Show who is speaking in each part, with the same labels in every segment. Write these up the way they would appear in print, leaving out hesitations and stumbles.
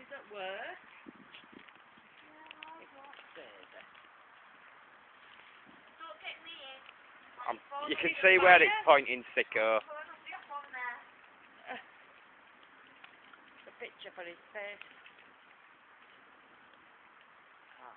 Speaker 1: He's at work.
Speaker 2: Don't get me in.
Speaker 3: You can see where it's pointing, sicko.
Speaker 1: The picture for his face. Oh,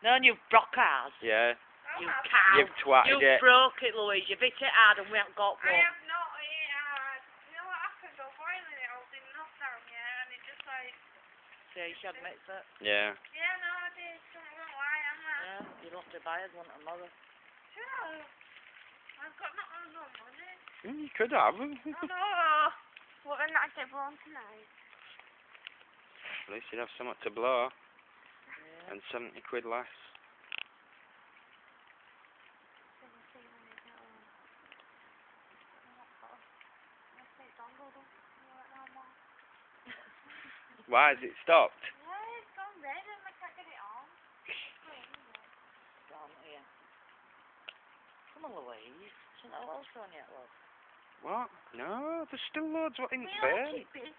Speaker 1: no, you broke ours.
Speaker 3: Yeah.
Speaker 1: You cow.
Speaker 3: You've twatted
Speaker 1: You
Speaker 3: it.
Speaker 1: broke it, Louise. You've hit it hard and we haven't got one.
Speaker 2: I have not hit it hard. You know what happened? I was boiling it, I was in enough down, yeah, and it just like...
Speaker 1: See, she admits it.
Speaker 3: Yeah.
Speaker 2: Yeah, no, I did. Something wrong, why am I?
Speaker 1: Yeah, you'll have to buy us one tomorrow.
Speaker 2: Sure. I've got not no money.
Speaker 3: You could have.
Speaker 2: Oh no. What a night they born tonight.
Speaker 3: At least you'd have something to blow.
Speaker 1: Yeah.
Speaker 3: And 70 quid less. Why has it stopped?
Speaker 2: Yeah, it's gone red and I can't get it on.
Speaker 1: Down here. Come on, Louise. Isn't that else on yet, love?
Speaker 3: What? No, there's still loads what in
Speaker 2: We
Speaker 3: Spain.
Speaker 2: like it big,